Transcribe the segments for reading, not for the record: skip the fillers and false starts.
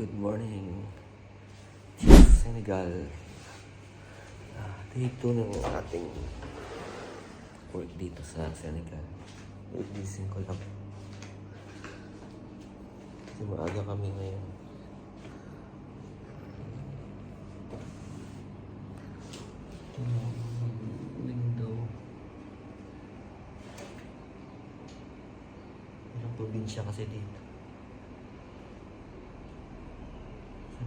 Good morning, Senegal. Day 2 ng ating work dito sa Senegal. Gising ko lang. Kasi maaga kami ngayon. Ito yung window. Ilang probinsya kasi dito.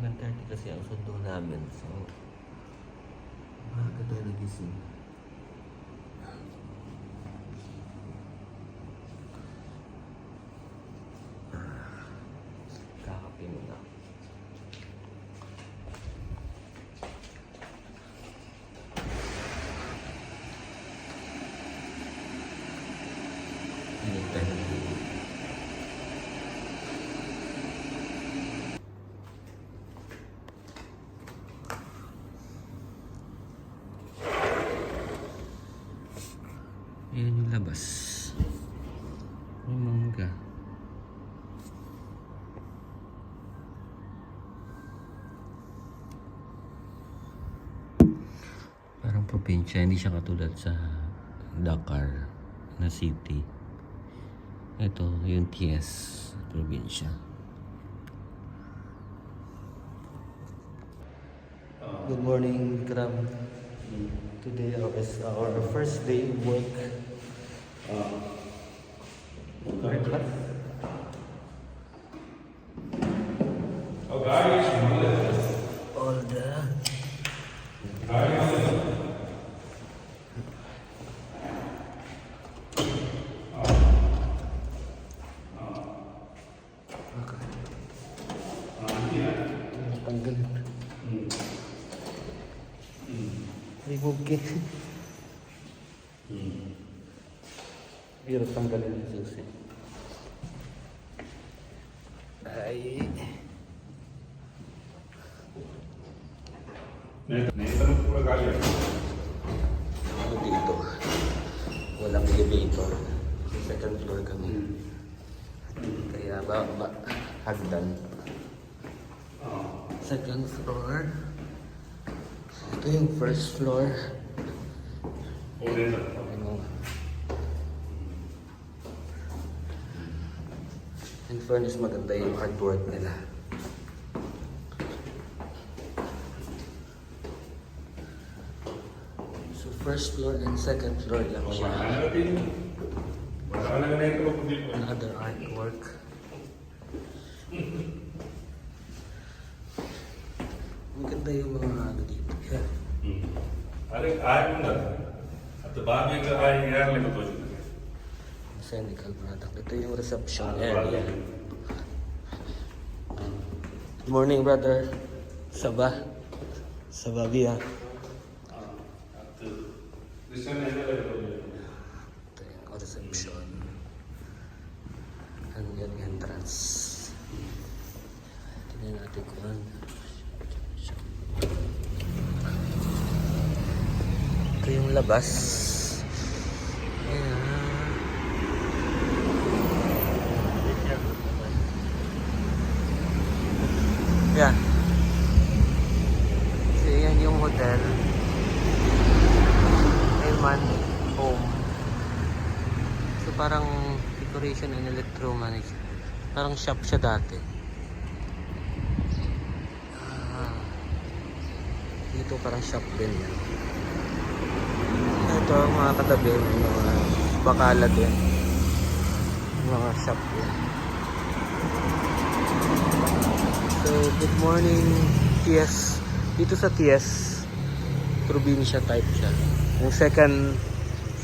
7:30 kasi ang sundo namin. So, maaga tayo nagising. Kakape muna. Init tayo ng tubig. Ayan yung labas. May mangga. Parang probinsya, hindi siya katulad sa Dakar na city. Ito yung Thiès, probinsya. Good morning, Vikram. Today is our first day of work. All the tanggal. Remove kit. Hirap tanggalin yung susi. Ay. Ano dito? Walang elevator. Second floor kami. Kaya hagdan. Second floor. Ito yung first floor. In fairness, maganda yung artwork nila. So first floor and second floor lang siya. Another artwork. Maganda yung mga ano dito. Senegal product. Ito yung reception area. Good morning, brother. Sabah. Sabah biya. Ito yung reception. And yung entrance. Tingnan natin kung ano. Ito yung labas. Ayan. Yan. So, yan yung hotel. Ayman Home. So, parang decoration and electro-management. Parang shop siya dati. Dito parang shop din yan. Ito mga katabi, mga bakala din. Mga shop din. So, good morning, Thiès. Dito sa Thiès, probinsya type siya. Yung second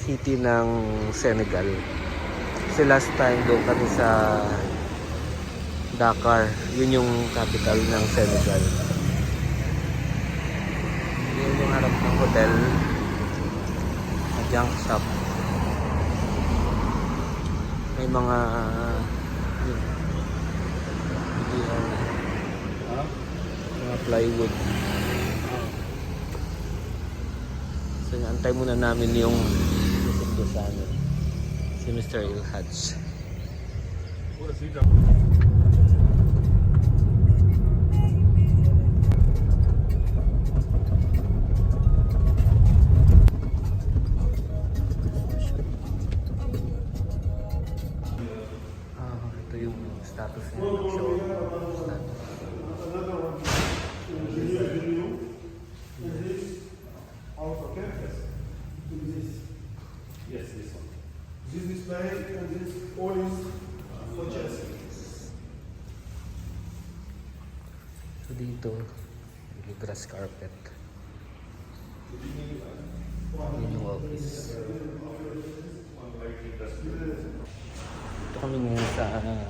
city ng Senegal. Kasi last time doon kami sa Dakar. Yun yung capital ng Senegal. Yun yung harap ng hotel. Junk shop. May mga plywood. So, antay muna namin yung susundo sa amin. Si Mr. Ilhaj. Yes, this one. This display and this all is for chess. So dito, may grass carpet. Yun yung office. Ito kami ngayon sa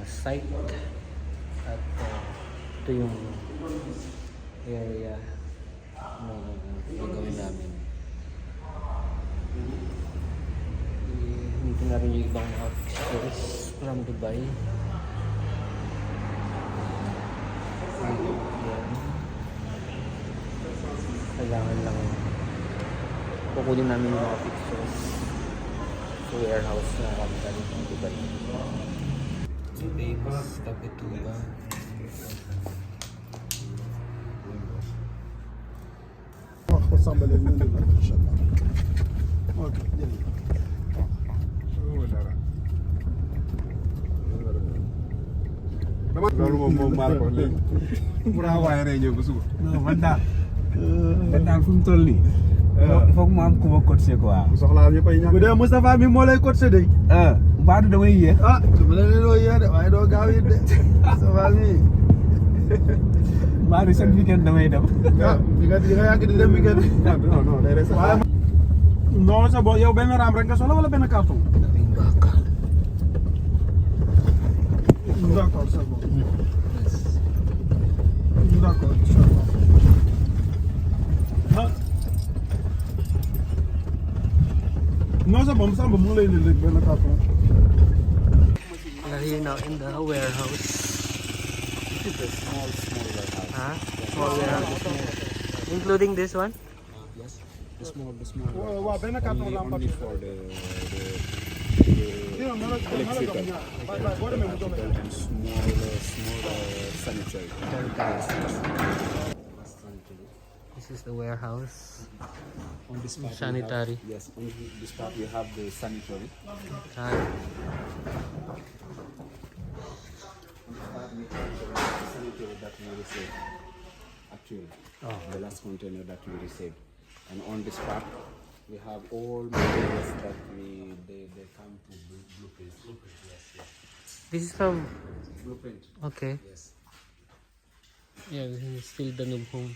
site. At ito yung area na gagawin namin. Dito na rin yung ibang mga pictures from Dubai. Yan. Kailangan lang kukunin namin yung mga pictures sa warehouse na kami galing ng Dubai. So famous Capetuba. loolu moom maa la ko wax léegi mu daa waaye rey ñëw ba suba. non man daal fu mu toll nii. foog mu am ku ma coaché quoi. bu soxlaa ñu koy ñàkk. Bu dee Moustapha mi moo lay coaché de. Mbaa du damay yéex. Ah, su ma la leen doo yéex de waaye doo gaaw it de. Moustapha mi. Mbaa du chaque weekend damay dem. Ah, di nga yàgg di dem weekend. non non day rey Waaye non c'est bon yow benn raam rek nga soxla wala benn carton? Daming baka. D'accord, c'est bon. D'accord, inchallah. Ah. Non, c'est bon, Samba mu ngi lay indil rek benn carton. We are here now in the warehouse. Small warehouse. Huh? Small warehouse. Including this one? Yes. The small Waaw, benn carton la am only papier. for the Yow na la electrical. ñaar. Bye, boo demee mu jox la. And small sanitary. This is the warehouse. On this part we Sanitary. have- yes, on this part we have the sanitary. Ah, On this part we have the sanitary that we received. Actually, the last container that we received. And on this part we have all materials that they come to blueprint. Yes. this is from. Blueprint. Okay. Yes. Yeah, this is still the noob home.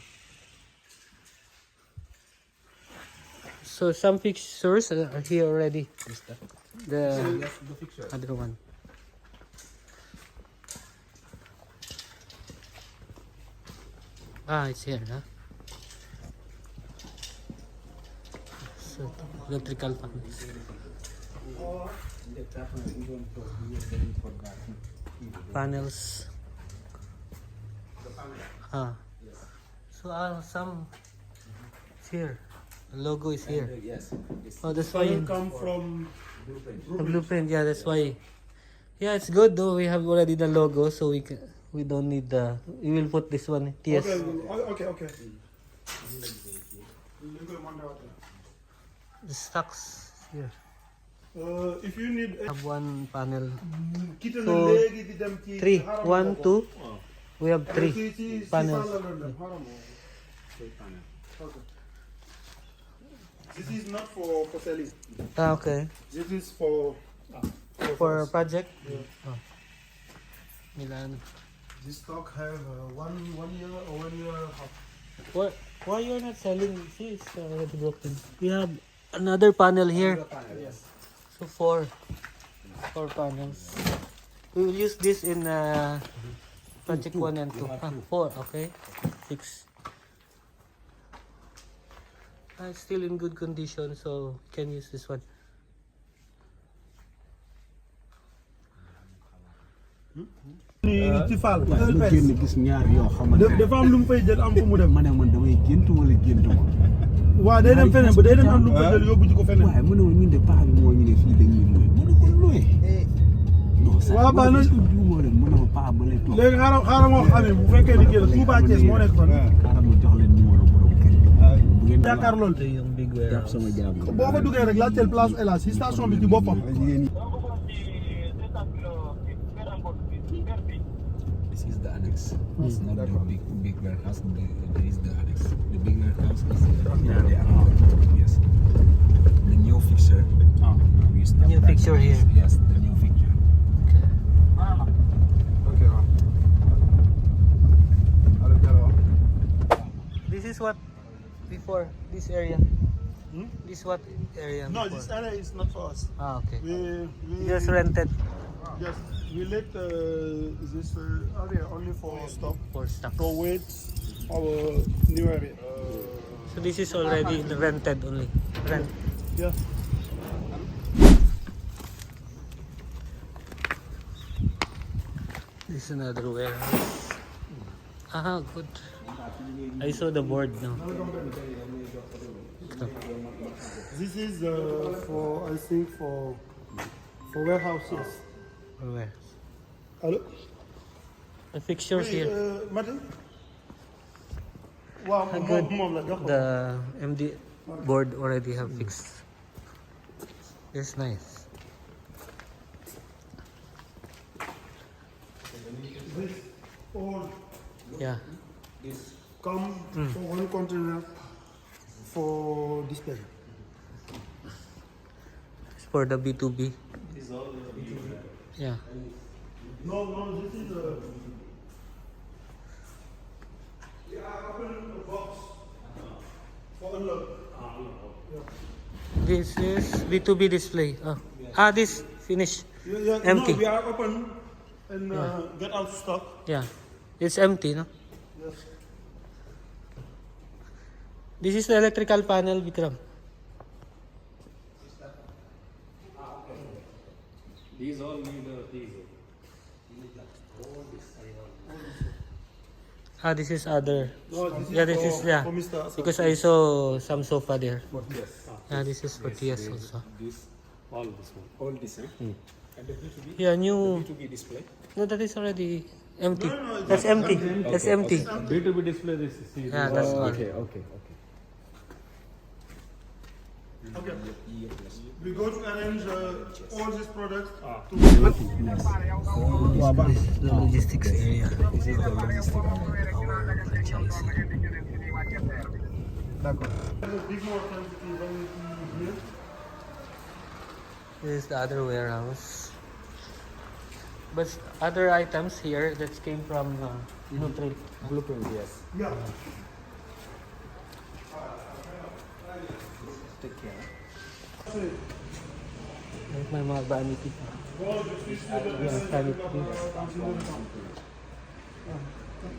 So some pictures are here already. This that. The Yes, the picture. other one. Ah, it's here, huh? So electrical panels. Panels. Ah. So some it's here. The logo is here. Yes. This Oh, that's why Come from blueprint. the blueprint. Yeah, that's why. Yeah, it's good though. We have already the logo, so we don't need the. We will put this one. Yes. Okay. The stocks here. If you need Have one panel. kita So, na léegi di dem ci 3, 1, 2. We have 3 panels. This is not for selling. Ah, okay. This is for For project. Oh. Milan. This stock have 1 year or 1 year and a half. Why you're not selling? See, it's already broken. We have another panel here. Yes. So 4 panels. We will use this in project 1 and 2. 4, okay. 6. It's still in good condition, so we can use this one. ci Fall. ma génn gis ñaar yoo xamante ne dafa am lu mu fay jël am fu mu dem. ma ne man damay gént wala gént ma. waaw day dem feneen ba day dem am lu mu fay jël yóbbu ji ko feneen. waaye mu ne ma ñun de paa bi moo ñu ne fii dañuy luwe mu ne ko luwe. non ça waaw baax na. juumoo leen mu ne ma paa ba lay toog. léegi xaaral moo xamee bu fekkee ni kii la Touba Thiès moo nekk fan. xaaral ma jox leen numéro borom kër gi. bu ngeen yaakaar loolu. yung big jàpp sama jaam. boo ko duggee rek laajteel place El Hadj si station bi ci boppam. This is the annex. It's not the big warehouse. There is the annex. The big warehouse is the annex. Yes. The new fixture. We start New that. fixture here. Yes, the new fixture. Okay, This is what before this area. Hmm? This what area? No, before? this area is not for us. Ah, okay. We Just rented yes, we let this area only for stock, for stocks. for wait our new area. So this is already rented only. Rent. Yes. This is another warehouse. Ah, good. I saw the board now. This is for I think for warehouses. Where? Hello. The fixtures here. Madam. Wow, Ah, good. The The MD board already have fixed. It's nice. this all Yeah. come for one container for display. It's for the B2B. Yeah. No, this is we are opening a box for unlock. This is B2B display. Oh. Ah, this finish. Empty. No, we are open and get out stock. Yeah. It's empty, no? Yes. This is the electrical panel, Vikram. These all need these. Ah, this is other. No, this is Yeah, this for, is yeah. for Mr. Asad. Because I saw some sofa there. Yes. Yeah, this is for TS also. This All this one. all this. And the B2B Yeah, new. B2B display. No, that is already empty. No, That's empty. That's empty. B2B display this is see. Yeah, that's all. Okay. Okay. We go to arrange all these products to This is the logistics area. This is the logistic area. Our franchising. a big more quantity when we here. This is the other warehouse. But other items here that came from Nutri. Blueprint, yes. Yeah. Take care. Like my mga vanity. Yeah, sanity.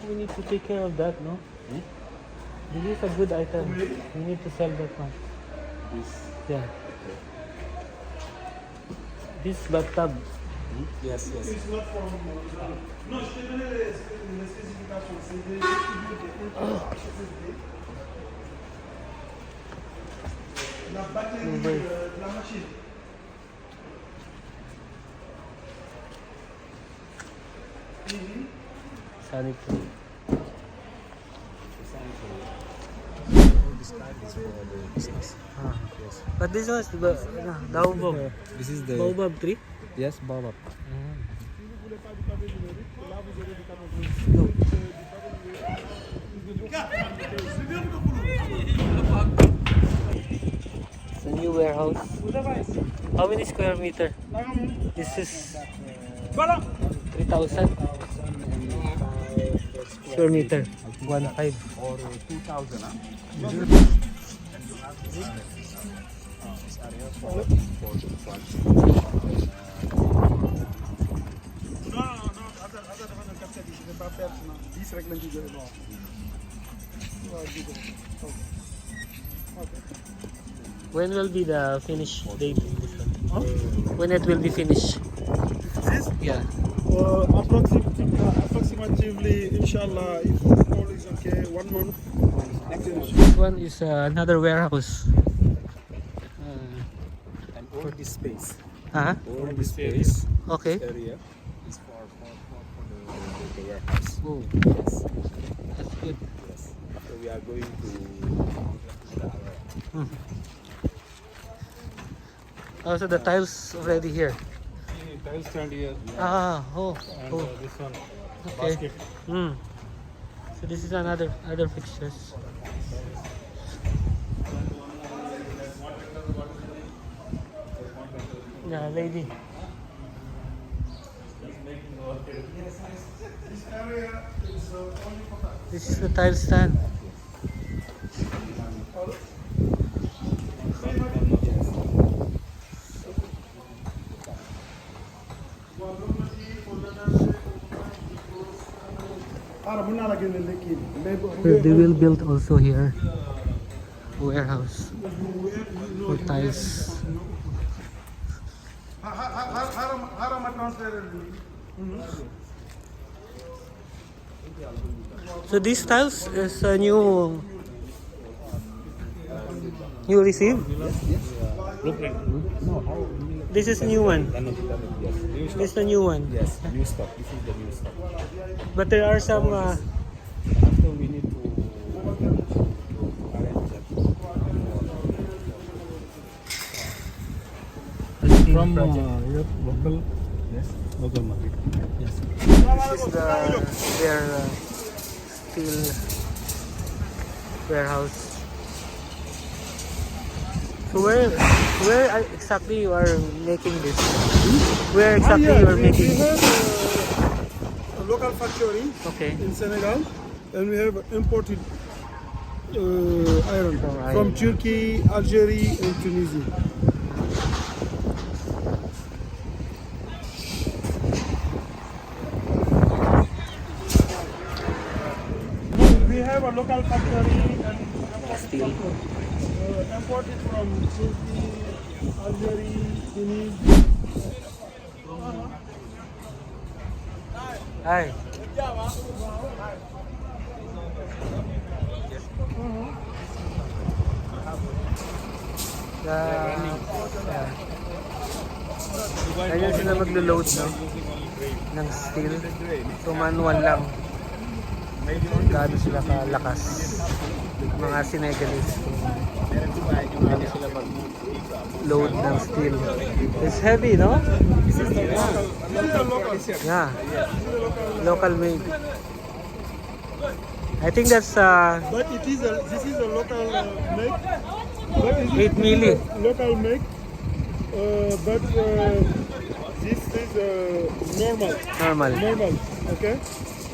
We need to take care of that, no? This is a good item. We need to sell that one. This. Yeah. This bathtub. Yes. It's not from. No, je t'ai donné les spécifications. C'est des spécifications. La batterie de la machine. Sanity. This card is for the business. Ah. Yes. But this was the baobab. This is the Baobab tree. yes, Baobab. It's a new warehouse. How many square meter? This is 3,000 square meter. 1.5. Or 2,000. When will be the finish date? When it will be finished? This? Yeah. Approximately, inshallah, if all is okay, 1 month. This one is another warehouse. And all this space. Uh-huh. All this space Okay. area is for the warehouse. Oh, Yes. that's good. Yes. So we are going to Also, the tiles already here. Tiles stand here Ah, oh, and oh. this one. Okay. So this is another other fixtures. Yeah, lady. This is the tile stand. They will build also here warehouse for tiles. So these tiles is a new receive? This is new one. This is the new one. Yes, new stock. This is the new stock. But there are some After we need to arrange that. From local, Yes. local market. Yes. this is their steel warehouse. So where exactly you are making this? Where exactly you are we making? have a local factory Okay. in Senegal, and we have imported iron From iron. from Turkey, Algeria, and Tunisia. We have a local factory and Steel. imported from Turkey, Algeria, Tunisia. Hi. Ayun sila maglo-load, no? Ng steel. So manual lang. Gaano sila kalakas. Mga Senegalese. Gaano sila mag-load ng steel. It's heavy, no? This is the local. Yeah. Local made. I think that's But this is a local make. But it is 8 milli. Local make. But this is normal. Normal. Okay.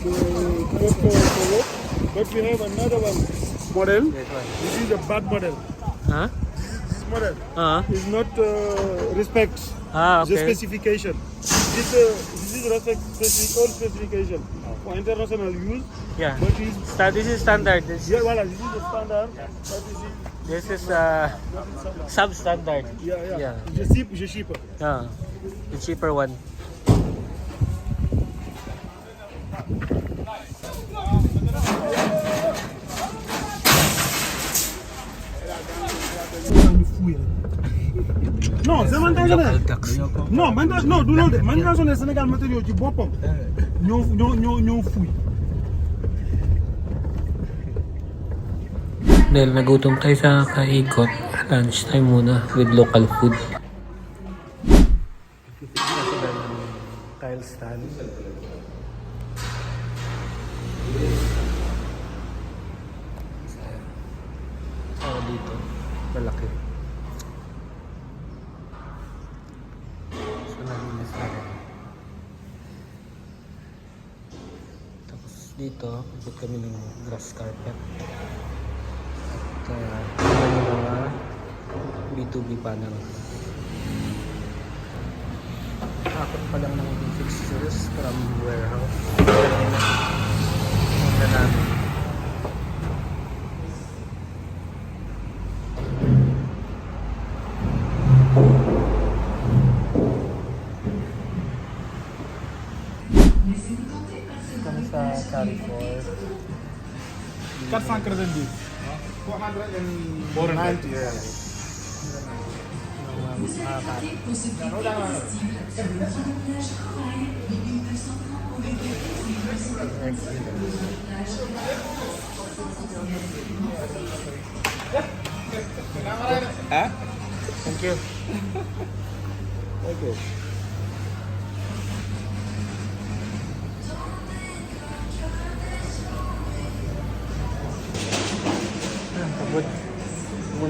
Not for work. But we have another one model. This one. This is a bad model. Huh? This model is not respect the Okay. specification. This is respect all specification for international use. Yeah. But This is standard. This voilà, this is the standard. But this is substandard. yeah. Yeah. Je ship. Yeah. The cheaper one. Non, c'est maintenant Local tax. non, maintenant non, du loolu de maintenant sonné Sénégal matériaux ci boppam ñoo fuy. Dahil nagutom tayo sa kaikot, lunchtime muna with local food. Tile stand. Dito, malaki. So, nalinis na rin. Tapos dito, ikot kami ng grass carpet. At yung mga B2B panels. Akot pa lang ng fixtures from warehouse. Ito namin. Kami sa Carrefour. 490. 490, yeah. Thank you. Okay.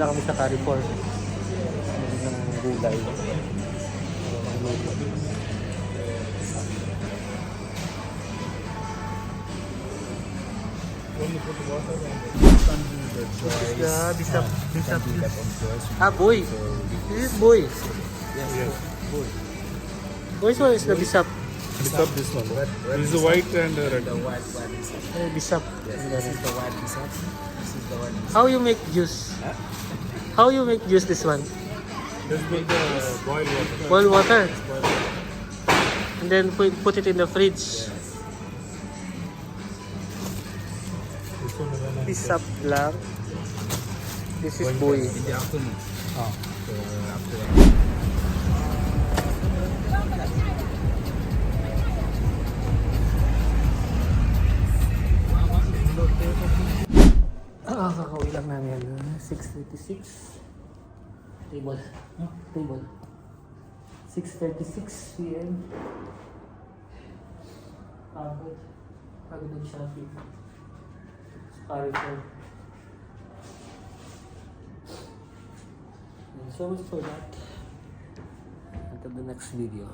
muna kami sa Carrefour. Bili ng gulay. Ang luto. Yeah, bisap. Ah, boy. This is boy. Boy. Boy's one is the bisap. Bisap this one. This is the white and red. Bisap. This is the white bisap. This is the white bisap. How you make juice? How you make juice this one? Just with the boiled water. Boil water. And then put it in the fridge. This one is an Bisap lang. This is boy. In the afternoon. Oh. So after that. Kakauwi lang namin. 6:36. Table. Table. 6:36 p.m. Pagod. Pagod ng shopping. Carrefour. And so much for that. Until the next video.